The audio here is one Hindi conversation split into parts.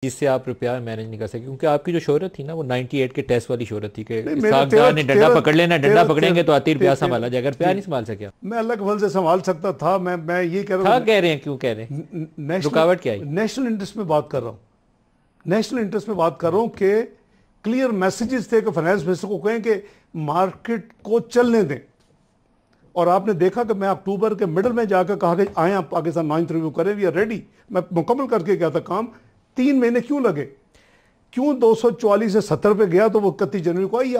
जिससे आप रुपया मैनेज नहीं कर सके, क्योंकि आपकी जो शोहरत थी ना वो 98 के टेस्ट वाली शोहरत थी कि नहीं, मेरा इसाकदार ने डंडा पकड़ लेना, डंडा पकड़ेंगे तो आती रुपया संभाला जाएगा, रुपया जी, नहीं संभाल सके आप। मैं अल्लाह के फल से संभाल सकता था। मैं ये कह रहा था हूँ, कह रहे हैं, क्यों कह रहे हैं, नेशनल रुकावट क्या आई? नेशनल इंटरेस्ट में बात कर रहा हूँ। नेशनल इंटरेस्ट में बात कर रहा हूँ कि क्लियर मैसेजेस थे कि फाइनेंस मिनिस्टर को कहें कि मार्केट को चलने दें। और आपने देखा कि मैं अक्टूबर के मिडल में जाकर कहा कि आए आप पाकिस्तान 9th रिव्यू करें, वी आर रेडी। मैं मुकम्मल करके गया था काम। 3 महीने क्यों लगे? क्यों 244 से 70 पे गया तो वो 31 जनवरी को आई?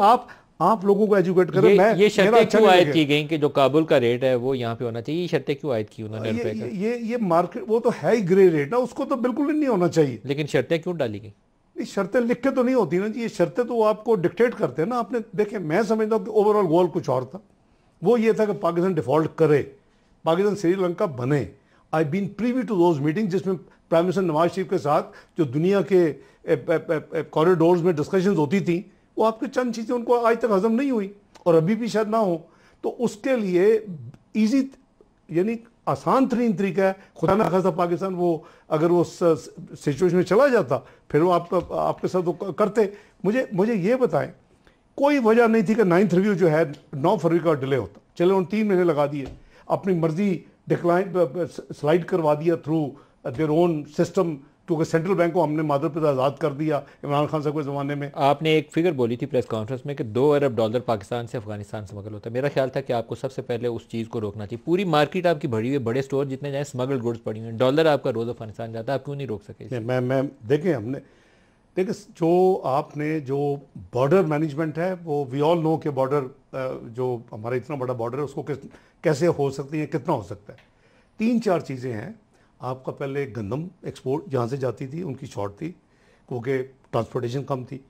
आप लोगों को एजुकेट करें। ये शर्तें क्यों आयद लगे की गई कि जो काबुल का रेट है वो यहाँ पे होना चाहिए? ये शर्तें क्यों आयद की उन्होंने रुपए का? ये मार्केट, वो तो है ही ग्रे रेट ना, उसको तो बिल्कुल ही नहीं होना चाहिए। लेकिन शर्तें क्यों डाली गई? नहीं, शर्तें लिख के तो नहीं होती ना जी, ये शर्तें तो वो आपको डिक्टेट करते हैं ना। आपने देखे, मैं समझता हूँ कि ओवरऑल गोल कुछ और था। वो ये था कि पाकिस्तान डिफॉल्ट करे, पाकिस्तान श्रीलंका बने। I been privy to those meeting जिसमें प्राइम मिनिस्टर नवाज शरीफ के साथ जो दुनिया के कॉरिडोर्स में डिस्कशंस होती थी, वो आपकी चंद चीज़ें उनको आज तक हजम नहीं हुई और अभी भी शायद ना हो। तो उसके लिए इजी, यानी आसान तरीन तरीका है। खुदा ना खासा पाकिस्तान वो अगर वो सिचुएशन में चला जाता, फिर वो आपके साथ वो करते। मुझे ये बताएं, कोई वजह नहीं थी कि 9th रिव्यू जो है 9 फरवरी का डिले होता। चलो उन 3 महीने लगा दिए, अपनी मर्जी डिक्लाइन स्लाइड करवा दिया थ्रू देयर ओन सिस्टम, क्योंकि सेंट्रल बैंक को हमने मादर पिता आज़ाद कर दिया इमरान खान साहब के ज़माने में। आपने एक फिगर बोली थी प्रेस कॉन्फ्रेंस में कि $2 अरब पाकिस्तान से अफगानिस्तान स्मगल होता है। मेरा ख्याल था कि आपको सबसे पहले उस चीज़ को रोकना चाहिए। पूरी मार्केट आपकी भरी हुई है, बड़े स्टोर जितने जाए स्मगल्ड गुड्स पड़ी हुई हैं, डॉलर आपका रोज़ अफगानिस्तान जाता है, आप क्यों नहीं रोक सके? मैं देखें, हमने देखिए जो बॉर्डर मैनेजमेंट है, वो वी ऑल नो के बॉर्डर जो हमारा इतना बड़ा बॉर्डर है उसको कैसे हो सकती है, कितना हो सकता है। 3-4 चीज़ें हैं। आपका पहले गंदम एक्सपोर्ट जहाँ से जाती थी उनकी शॉर्ट थी क्योंकि ट्रांसपोर्टेशन कम थी।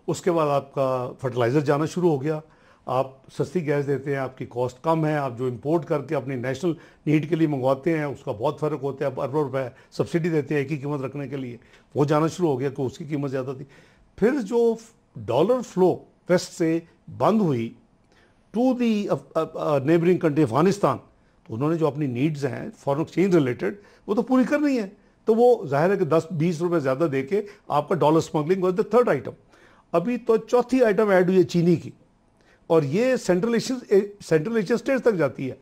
उसके बाद आपका फर्टिलाइज़र जाना शुरू हो गया। आप सस्ती गैस देते हैं, आपकी कॉस्ट कम है। आप जो इंपोर्ट करके अपनी नेशनल नीड के लिए मंगवाते हैं उसका बहुत फ़र्क होता है। आप अरबों रुपए सब्सिडी देते हैं एक ही कीमत रखने के लिए, वो जाना शुरू हो गया कि उसकी कीमत ज़्यादा थी। फिर जो डॉलर फ्लो वेस्ट से बंद हुई to the neighbouring country Afghanistan, तो उन्होंने जो अपनी नीड्स हैं फॉरेन एक्सचेंज रिलेटेड वो तो पूरी करनी है। तो वो जाहिर है कि 10-20 रुपए ज़्यादा देके आपका dollar smuggling was the third item. अभी तो चौथी आइटम ऐड हुई है चीनी की, और ये सेंट्रल एशियन स्टेट्स तक जाती है।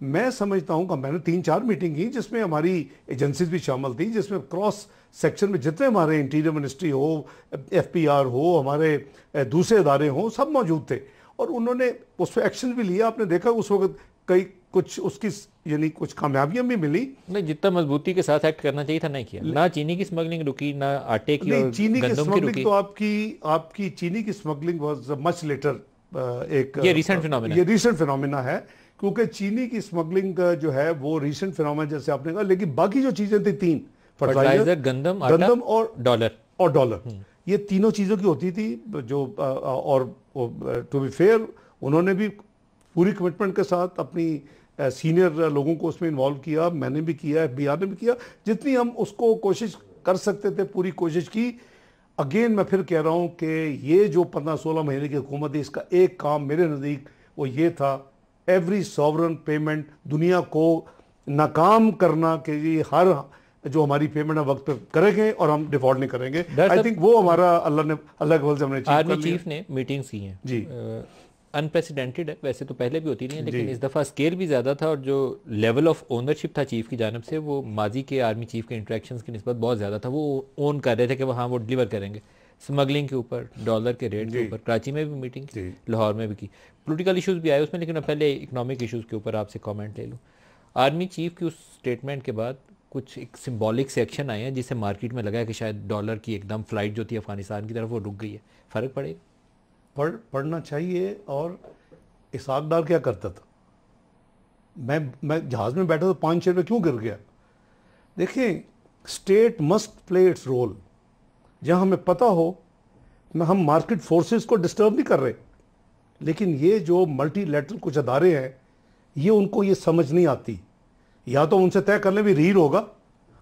मैं समझता हूँ कि मैंने 3-4 मीटिंग की जिसमें हमारी एजेंसीज भी शामिल थी, जिसमें क्रॉस सेक्शन में जितने हमारे इंटीरियर मिनिस्ट्री हो, FPR हो, हमारे दूसरे इदारे हों, सब मौजूद थे और उन्होंने उस पर एक्शन भी लिया। आपने देखा उस वक्त कई कुछ उसकी यानी कुछ कामयाबियां भी मिली। नहीं, जितना मजबूती के साथ एक्ट करना चाहिए था नहीं किया। ना चीनी की स्मगलिंग रुकी, ना आटे की और चीनी की गंदम की स्मगलिंग रुकी। तो आपकी चीनी की स्मगलिंग वाज मच लेटर। ये रिसेंट फिनोमिना है क्योंकि चीनी की स्मगलिंग जो है वो रिसेंट फिनोमिना जैसे आपने कहा। लेकिन बाकी जो चीजें थी 3, फर्टिलाइजर, गंदम और डॉलर, ये तीनों चीजों की होती थी जो और टू बी फेयर उन्होंने भी पूरी कमिटमेंट के साथ अपनी सीनियर लोगों को उसमें इन्वॉल्व किया। मैंने भी किया, FBR ने भी किया, जितनी हम उसको कोशिश कर सकते थे पूरी कोशिश की। अगेन मैं फिर कह रहा हूँ कि ये जो 15-16 महीने की हुकूमत है, इसका एक काम मेरे नज़दीक वो ये था, एवरी सॉवरन पेमेंट दुनिया को नाकाम करना कि ये हर जो हमारी पेमेंट है वक्त पे करेंगे और हम डिफॉल्ट नहीं करेंगे। आई थिंक वो हमारा अल्लाह के फल से हमने आर्मी चीफ ने मीटिंग्स की हैं जी। अनप्रेसिडेंटेड है, वैसे तो पहले भी होती नहीं है, लेकिन इस दफ़ा स्केल भी ज़्यादा था और जो लेवल ऑफ ओनरशिप था चीफ की जानब से वो माजी के आर्मी चीफ के इंटरेक्शंस की निस्बत बहुत ज़्यादा था। वो ओन कर रहे थे कि वो हाँ वो डिलीवर करेंगे स्मगलिंग के ऊपर, डॉलर के रेट के ऊपर। कराची में भी मीटिंग की, लाहौर में भी की, पॉलिटिकल इशूज़ भी आए उसमें, लेकिन पहले इकनॉमिक इशूज़ के ऊपर आपसे कॉमेंट ले लूँ। आर्मी चीफ की उस स्टेटमेंट के बाद कुछ एक सिम्बॉलिक से एक्शन आए हैं जिससे मार्केट में लगा है कि शायद डॉलर की एकदम फ्लाइट जो थी अफगानिस्तान की तरफ वो रुक गई है। फ़र्क पड़ेगा? पढ़ना चाहिए। और इसाकदार क्या करता था? मैं जहाज में बैठा तो 5-6 रुपये क्यों गिर गया? देखिए, state must play its role. जहां हमें पता हो, हम मार्केट फोर्सेस को डिस्टर्ब नहीं कर रहे, लेकिन ये जो मल्टीलैटरल कुछ अदारे हैं ये उनको ये समझ नहीं आती। या तो उनसे तय कर लें भी रीड होगा,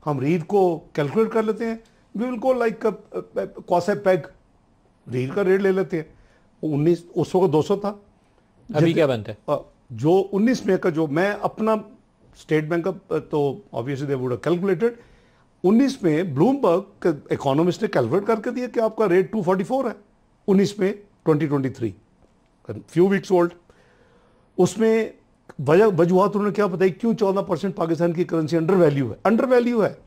हम रीड को कैलकुलेट कर लेते हैं, वी विल गो लाइक क्वासे पैग, रीड का रेट ले लेते हैं। 19 उस वक्त 200 था, अभी क्या बनता है? जो 19 में का जो मैं अपना स्टेट बैंक का तो obviously they would have calculated 19 में ब्लूमबर्ग इकोनॉमिस्ट ने कैलकुलेट करके दिया कि आपका रेट 244 है 19 में 2023, फ्यू वीक्स ओल्ड। उसमें वजूहत उन्होंने क्या बताई क्यों 14% पाकिस्तान की करेंसी अंडर वैल्यू है।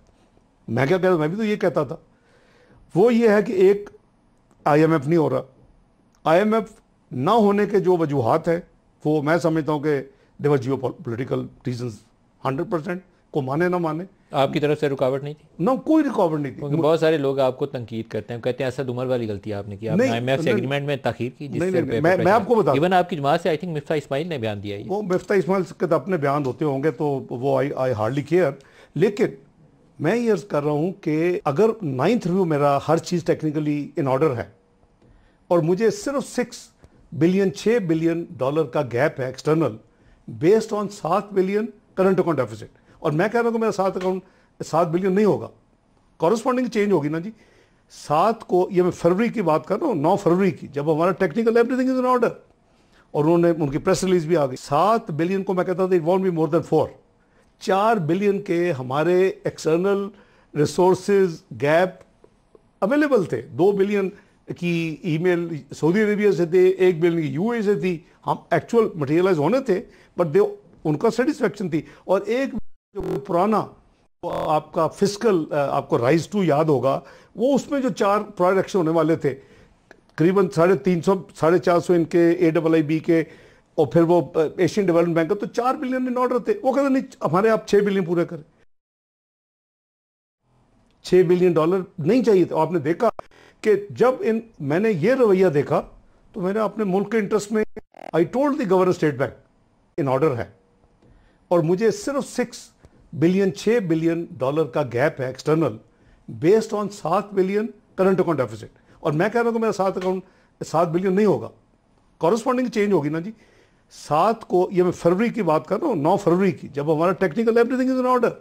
मैं क्या कहता, मैं भी तो ये कहता था। वो ये है कि एक IMF नहीं हो रहा। IMF ना होने के जो वजूहत है वो मैं समझता हूं कि देवर जियो पॉलिटिकल रीजंस 100%, को माने ना माने। आपकी तरफ से रुकावट नहीं थी? ना, कोई रुकावट नहीं थी। क्योंकि बहुत सारे लोग आपको तंकीद करते हैं, कहते हैं असद उमर वाली गलती आपने की, आपने IMF से एग्रीमेंट में ताखीर की जिससे मैं आपको बता, इवन आपकी जमात से आई थिंक मिफ्ता इस्माइल ने बयान दिया है। वो मिफ्ता इस्माइल के तो अपने बयान होते होंगे तो वो आई हार्डली केयर। लेकिन मैं ये अर्ज कर रहा हूं कि अगर 9th रिव्यू मेरा हर चीज टेक्निकली इन ऑर्डर है और मुझे सिर्फ 6 बिलियन डॉलर का गैप है external based on 7 billion current account deficit, और मैं कह रहा हूं कि मेरा 7 बिलियन नहीं होगा, कॉरेस्पॉन्डिंग चेंज होगी ना जी। 7 को, ये मैं फरवरी की बात कर रहा हूँ, 9 फरवरी की, जब हमारा technical everything is in order और उनकी प्रेस रिलीज भी आ गई। 7 बिलियन को मैं कहता था it won't be more than 4 billion के हमारे एक्सटर्नल रिसोर्सेज गैप अवेलेबल थे। 2 बिलियन की ईमेल सऊदी अरेबिया से थे, 1 बिलियन की UAE से थी, हम एक्चुअल मटेरियलाइज होने थे, बट उनका सेटिस्फेक्शन थी। और एक जो पुराना आपका फिस्कल आपको राइज 2 याद होगा, वो उसमें जो 4 प्रोडक्शन होने वाले थे करीबन 350 450 इनके AIIB के, और फिर वो एशियन डेवलपमेंट बैंक का, तो 4 बिलियन इन ऑर्डर थे। वो कहते नहीं हमारे आप 6 बिलियन पूरे करें, 6 बिलियन डॉलर नहीं चाहिए थे। आपने देखा कि जब मैंने ये रवैया देखा तो मैंने अपने मुल्क के इंटरेस्ट में I told the governor state bank in order है, और मुझे सिर्फ 6 बिलियन डॉलर का गैप है external based on 7 billion current account deficit, और मैं कह रहा हूं कि मेरा 7 बिलियन नहीं होगा, कॉरेस्पॉन्डिंग चेंज होगी ना जी। 7 को, ये मैं फरवरी की बात कर रहा हूँ, 9 फरवरी की, जब हमारा technical everything is in order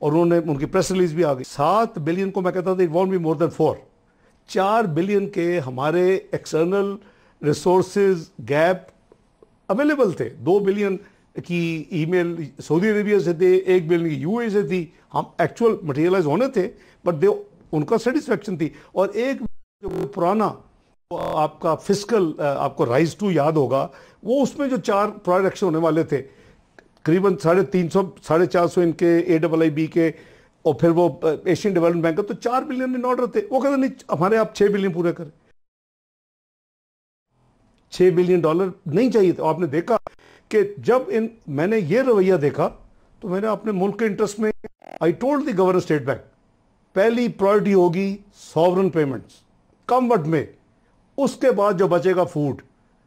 और उनकी प्रेस रिलीज भी आ गई। 7 बिलियन को मैं कहता था it won't be more than 4 billion के हमारे एक्सटर्नल रिसोर्सेज गैप अवेलेबल थे। 2 बिलियन की ईमेल सऊदी अरेबिया से थे, 1 बिलियन की UAE से थी, हम एक्चुअल मटेरियलाइज होने थे, बट उनका सेटिस्फेक्शन थी। और एक जो पुराना आपका फिस्कल आपको राइज 2 याद होगा, वो उसमें जो 4 प्रोडक्शन होने वाले थे करीबन 350 450 इनके AIIB के, और फिर वो एशियन डेवलपमेंट बैंक का, तो 4 बिलियन इन ऑर्डर थे। वो कहते नहीं हमारे आप 6 बिलियन पूरे करें, 6 बिलियन डॉलर नहीं चाहिए थे। आपने देखा कि जब मैंने ये रवैया देखा तो मैंने अपने मुल्क के इंटरेस्ट में I told the governor state bank, पहली प्रायोरिटी होगी सॉवरन पेमेंट्स कम वट में, उसके बाद जो बचेगा food,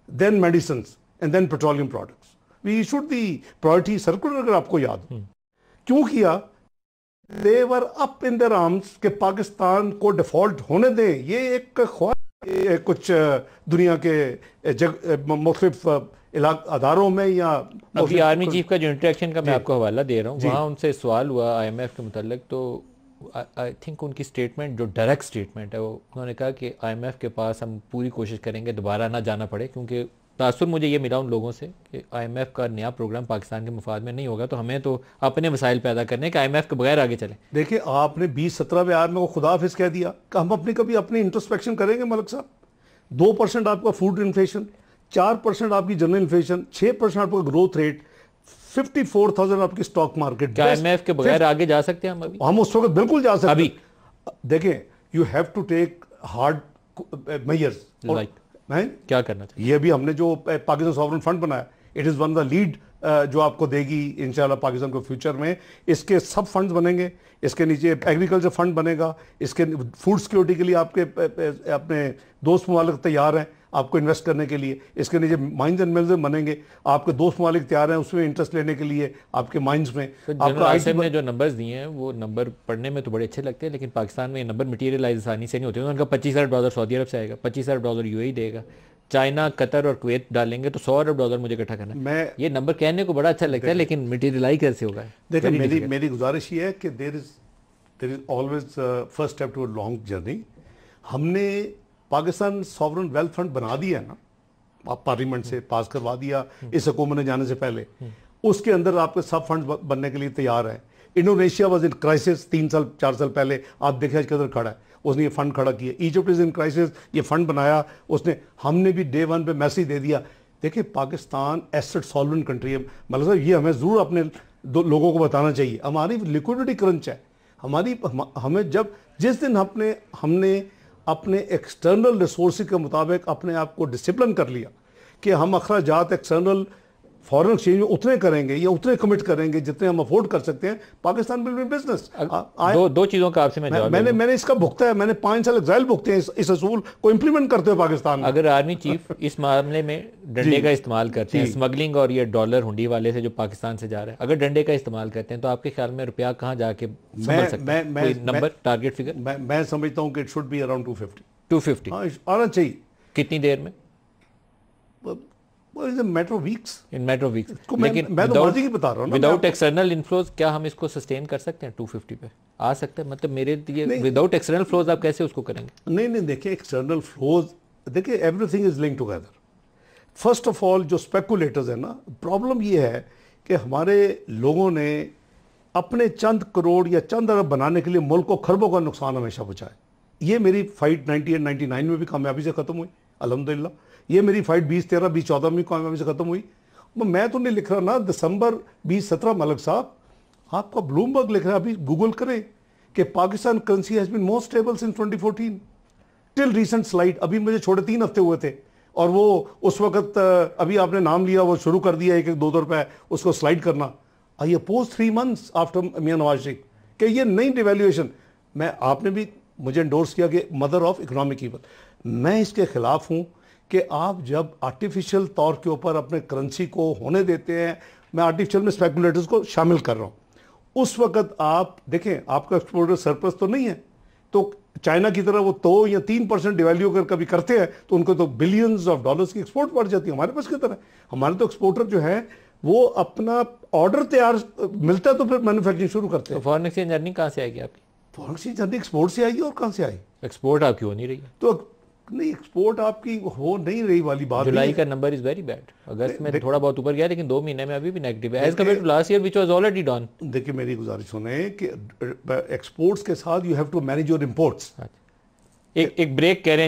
then medicine and then petroleum products. We issued the priority circular, अगर आपको याद हो। क्यों किया? They were up in their arms कि पाकिस्तान को डिफॉल्ट होने दें। ये एक ख्वाहिश कुछ दुनिया के मुख्तलिफ अदारों में, या अभी आर्मी चीफ का जो इंटरेक्शन का मैं आपको हवाला दे रहा हूँ, वहाँ उनसे सवाल हुआ IMF के मुताल्लिक, तो आई थिंक उनकी स्टेटमेंट जो डायरेक्ट स्टेटमेंट है, वो उन्होंने कहा कि IMF के पास हम पूरी कोशिश करेंगे दोबारा ना जाना पड़े, क्योंकि तासुर मुझे ये मिला उन लोगों से कि IMF का नया प्रोग्राम पाकिस्तान के मुफाद में नहीं होगा, तो हमें तो अपने मसाइल पैदा करने कि IMF के बगैर आगे चले। देखिए, आपने 2017 में आर्मी को खुदा हाफिज कह दिया कि हम अपनी इंट्रोस्पेक्शन करेंगे मलिक साहब। 2% आपका फूड इन्फ्लेशन, 4% आपकी जनरल इन्फ्लेशन, 6% आपका ग्रोथ रेट, 54,000 आपकी स्टॉक मार्केट। क्या IMF के बगैर आगे जा सकते हैं हम? अभी हम उस वक्त बिल्कुल जा सकते अभी देखें, you have to take hard measures. क्या करना चाहिए? ये भी हमने जो पाकिस्तान सॉवरन फंड बनाया, it is one the lead जो आपको देगी इंशाल्लाह पाकिस्तान को फ्यूचर में। इसके सब फंड्स बनेंगे, इसके नीचे एग्रीकल्चर फंड बनेगा, इसके फूड सिक्योरिटी के लिए आपके अपने दोस्त ममालिक तैयार हैं आपको इन्वेस्ट करने के लिए, इसके नीचे माइंस एंड मिल्स बनेंगे, आपके दोस्त ममालिक तैयार हैं उसमें इंटरेस्ट लेने के लिए आपके माइंस में। तो आसिम ने जो नंबर्स दिए हैं वो नंबर पढ़ने में तो बड़े अच्छे लगते हैं, लेकिन पाकिस्तान में ये नंबर मटीरियलाइज आसानी से नहीं होते। उनका $25,000 सऊदी अरब से आएगा, $25,000 UAE देगा, चाइना, कतर और कुवैत डालेंगे तो $100 मुझे इकट्ठा करना है। मैं ये नंबर कहने को बड़ा अच्छा लगता है, लेकिन मटीरियलाइज कैसे होगा? देखिए, मेरी गुजारिश ये है कि there is always first step to a long journey. हमने पाकिस्तान सॉवरन वेल्थ फंड बना दिया है ना, आप पार्लियामेंट से पास करवा दिया इस हुकूमत ने जाने से पहले। उसके अंदर आपके सब फंड बनने के लिए तैयार है। इंडोनेशिया वाज इन क्राइसिस 3 साल 4 साल पहले, आप देखें आज किधर खड़ा है, उसने ये फंड खड़ा किया। इजिप्ट इज इन क्राइसिस, ये फंड बनाया उसने, हमने भी डे 1 पे मैसेज दे दिया। देखिए पाकिस्तान एसेट सॉल्वेंट कंट्री है, मतलब साहब ये हमें ज़रूर अपने लोगों को बताना चाहिए। हमारी लिक्विडिटी क्रंच है, हमें जब जिस दिन हमने अपने एक्सटर्नल रिसोर्सेज के मुताबिक अपने आप को डिसिप्लिन कर लिया कि हम अखराजात एक्सटर्नल फॉरेन एक्सचेंज में उतने करेंगे या उतने कमिट करेंगे जितने हम अफोर्ड कर सकते हैं, पाकिस्तान विल बी बिजनेस। दो चीजों का आपसे मैंने इसका भुगता है, मैंने 5 साल एग्जाइल भुगते हैं इस असूल को इंप्लीमेंट करते हुए पाकिस्तान में। अगर आर्मी चीफ इस मामले में डंडे का इस्तेमाल करते हैं, स्मगलिंग और ये डॉलर हुंडी वाले से जो पाकिस्तान से जा रहा है, अगर डंडे का इस्तेमाल करते हैं तो आपके ख्याल में रुपया कहाँ जाके संभल सकता है? कोई नंबर, टारगेट फिगर? मैं समझता हूँ कि इट शुड बी अराउंड 250 आना चाहिए। कितनी देर में? Matter of weeks, in matter of weeks. लेकिन मैं तो माजी की बता रहा हूँ ना, विदाउट एक्सटर्नल इनफ्लोज क्या हम इसको सस्टेन कर सकते हैं? 250 पे आ सकता है? मतलब मेरे लिए विदाउट एक्सटर्नल फ्लोज आप कैसे उसको करेंगे? नहीं देखिए एक्सटर्नल फ्लोज, देखिए everything is linked together. First of all जो स्पेकुलेटर्स है ना, प्रॉब्लम ये है कि हमारे लोगों ने अपने चंद करोड़ या चंद अरब बनाने के लिए मुल्क को खरबों का नुकसान हमेशा पहुंचाया। ये मेरी फाइट 98 99 में भी कामयाबी से खत्म हुई अल्हम्दुलिल्लाह। ये मेरी फाइट 2013 2014 में कामयाबी से खत्म हुई। मैं तो नहीं लिख रहा ना, दिसंबर 2017 मलिक साहब, आपका ब्लूमबर्ग लिख रहा है, अभी गूगल करें कि Pakistan currency has been more stable since 2014 till recent slide. अभी मुझे छोड़े 3 हफ्ते हुए थे और वो उस वक्त अभी आपने नाम लिया, वो शुरू कर दिया 1-1 2 रुपए उसको स्लाइड करना। आई अपोज 3 months आफ्टर मियां नवाज शरीफ कि ये नई डिवेल्यूएशन, आपने भी मुझे इंडोर्स किया कि मदर ऑफ इकोनॉमिक ईवल। मैं इसके खिलाफ हूं कि आप जब आर्टिफिशियल तौर के ऊपर अपने करेंसी को होने देते हैं, मैं आर्टिफिशियल में स्पेकुलेटर्स को शामिल कर रहा हूं, उस वक्त आप देखें आपका एक्सपोर्टर सरप्लस तो नहीं है, तो चाइना की तरह वो 2 या 3% डिवैल्यू अगर कभी करते हैं तो उनको तो बिलियंस ऑफ डॉलर्स की एक्सपोर्ट बढ़ जाती है। हमारे पास की तरह हमारे तो एक्सपोर्टर जो है वो अपना ऑर्डर तैयार मिलता है तो फिर मैन्युफैक्चरिंग शुरू करते हैं। तो फॉरेन एक्सचेंज अर्निंग कहाँ से आएगी आपकी? फॉरेन एक्सचेंज अर्निंग एक्सपोर्ट से आएगी, और कहाँ से आई? एक्सपोर्ट आपकी हो नहीं रही है तो नहीं, एक्सपोर्ट आपकी हो नहीं रही वाली बात। जुलाई का नंबर इज वेरी बैड। अगस्त में थोड़ा बहुत ऊपर गया लेकिन 2 महीने में अभी भी नेगेटिव है as compared to last year which was already down. देखिए मेरी गुजारिश सुने कि एक्सपोर्ट्स के साथ you have to manage your imports. एक ब्रेक कह रहे हैं।